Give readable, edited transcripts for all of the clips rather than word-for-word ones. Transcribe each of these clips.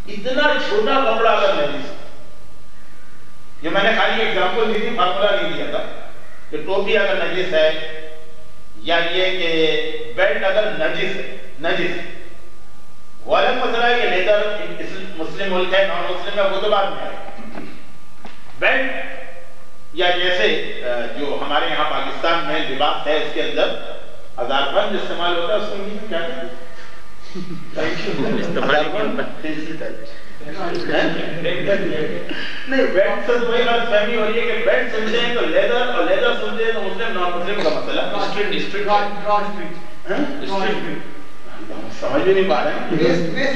اتنا چھوٹا کپڑا اگر نجس، یہ میں نے خالی ایگزامپل دی تھی، فارمولا نہیں دیا تھا کہ ٹوپی اگر نجس ہے یا یہ کہ بیلٹ اگر نجس ہے، نجس وہ الگ مسئلہ ہے کہ لیدر مسلم ملک ہے نان مسلم ہے وہ تو بعد میں ہے. بیلٹ یا جیسے جو ہمارے یہاں پاکستان میں لباس ہے اس کے اندر ہزار بند استعمال ہوتا ہے، اس کو انگلش میں کیا کہتے ہیں؟ نہیں، بیلٹ سے وہی بات فہمی ہو رہی ہے کہ بیلٹ سمجھتے ہیں تو لیدر، اور لیدر سمجھتے ہیں تو مسلم نان مسلم کا مسئلہ. سمجھ بھی نہیں پا رہے ہیں.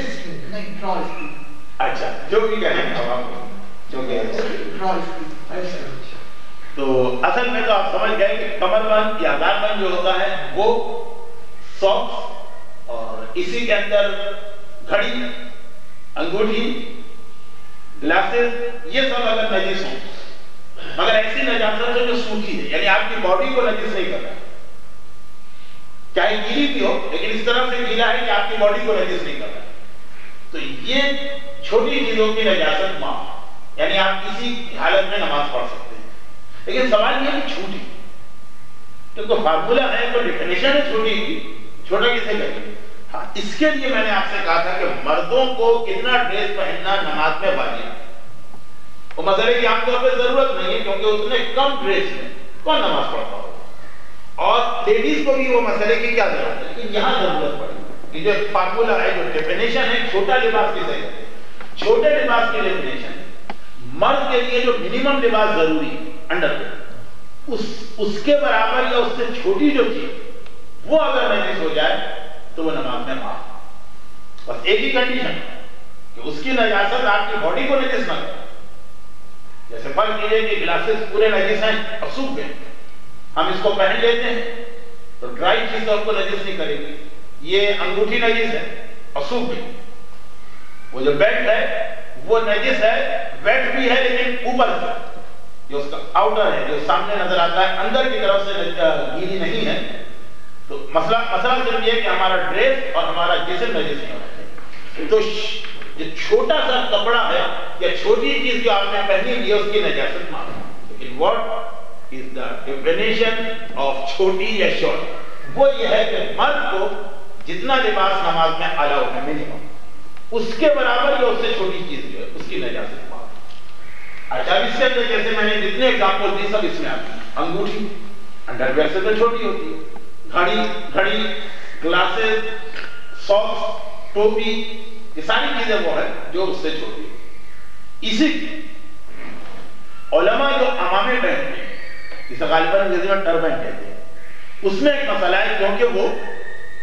اچھا جو بھی کہیں عوام کو جو کہ تو اصل میں تو آپ سمجھ گئے کہ کمر بند یا ہزار بند جو ہوتا ہے وہ ساکس، اور اسی کے اندر گھڑی، انگوٹھی، گلاسز، یہ سب اگر نجس ہوں، مگر ایسی نجاست جو سوکھی ہے، یعنی آپ کی باڈی کو نجس نہیں کر رہا، چاہے گیلی بھی ہو لیکن اس طرح سے گیلا ہے کہ آپ کی باڈی کو نجس نہیں کر رہا، تو یہ چھوٹی چیزوں کی نجاست معاف، یعنی آپ کسی حالت میں نماز پڑھ سکتے ہیں. لیکن سوال یہ کہ چھوٹی، کیونکہ فارمولا ہے تو ڈیفینیشن ہے چھوٹی کی، چھوٹا کسے کہیں گے. ہاں اس کے لیے میں نے آپ سے کہا تھا کہ مردوں کو کتنا ڈریس پہننا نماز میں واجب ہے. وہ مسئلے کی عام طور پہ ضرورت نہیں ہے کیونکہ اتنے کم ڈریس میں کون نماز پڑھتا ہوگا، اور لیڈیز کو بھی وہ مسئلے کی کیا ضرورت ہے، لیکن یہاں ضرورت پڑی کہ جو فارمولا ہے، جو ڈیفینیشن ہے چھوٹا لباس کی صحیح ہے. چھوٹے لباس کی ڈیفینیشن مرد کے لیے جو منیمم لباس ضروری ہے انڈر ویئر، اس کے برابر یا اس سے چھوٹی جو چیز وہ اگر نجس ہو جائے تو وہ نماز میں معاف. بس ایک ہی کنڈیشن کہ اس کی نجاست آپ کی باڈی کو نجس نہ کرے. جیسے فرض کیجئے کہ گلاسز پورے نجس ہیں اور سوکھ گئے، ہم اس کو پہن لیتے ہیں تو ڈرائی چیز تو آپ کو نجس نہیں کرے گی. یہ انگوٹھی نجس ہے اور سوکھ گئی. وہ جو بیلٹ ہے وہ نجس ہے، بیلٹ بھی ہے لیکن اوپر سے جو اس کا آؤٹر ہے، جو سامنے نظر آتا ہے، اندر کی طرف سے گیلی نہیں ہے. تو مسئلہ صرف یہ کہ ہمارا ڈریس اور ہمارا جسم نجس نہیں ہونا چاہیے. تو جو چھوٹا سا کپڑا ہے یا چھوٹی چیز جو آپ نے پہنی ہوئی ہے اس کی نجاست معاف. لیکن what is the definition of چھوٹی یا شارٹ؟ وہ یہ ہے کہ مرد کو جتنا لباس نماز میں الاؤ ہے منیمم، اس کے برابر یا اس سے چھوٹی چیز جو ہے اس کی نجاست معاف. اچھا اس کے اندر جیسے میں نے جتنے ایگزامپل دی سب اس میں آتی ہیں. انگوٹھی انڈر ویئر سے تو چھوٹی ہوتی ہے، گھڑی، گلاسز، ساکس، ٹوپی، یہ ساری چیزیں وہ ہیں جو اس سے چھوٹی ہے. اسی علماء جو عمامے پہنتے ہیں جسے غالباً انگریزی میں ٹربن کہتے ہیں، اس میں ایک مسئلہ ہے کیونکہ وہ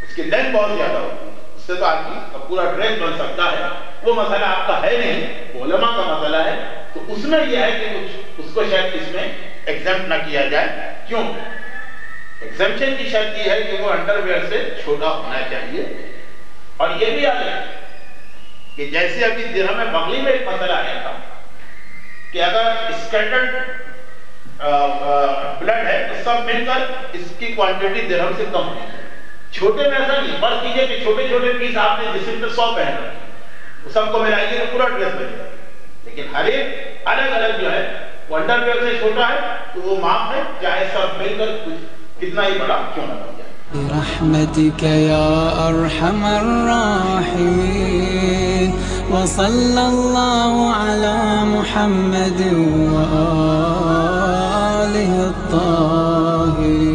اس کی لینتھ بہت زیادہ ہوتی ہے، اس سے تو آدمی کا پورا ڈریس بن سکتا ہے. وہ مسئلہ آپ کا ہے نہیں، وہ علماء کا مسئلہ ہے. تو اس میں یہ ہے کہ کچھ اس کو شاید اس میں ایگزمپٹ نہ کیا جائے. کیوں؟ ایگزمپشن کی شرط یہ ہے کہ وہ انڈر ویئر سے چھوٹا ہونا چاہیے. اور یہ بھی یاد رکھیں کہ جیسے ابھی درہم بغلی میں ایک مسئلہ آیا تھا کہ اگر اسکیٹرڈ بلڈ ہے تو سب مل کر اس کی کوانٹٹی درہم سے کم ہے. چھوٹے میں ایسا نہیں، فرض کیجئے کہ چھوٹے چھوٹے پیس آپ نے جسم پہ 100 پہن رکھے، سب کو ملائیے تو پورا ڈریس بنے گا. لیکن ہر ایک الگ الگ جو ہے وہ انڈر ویئر سے چھوٹا ہے تو وہ معاف ہے، چاہے سب مل کر کچھ کتنا ہی بڑا کیوں نہ بن جائے. برحمتك يا أرحم الراحمين وصلى الله على محمد وآله الطاهرين.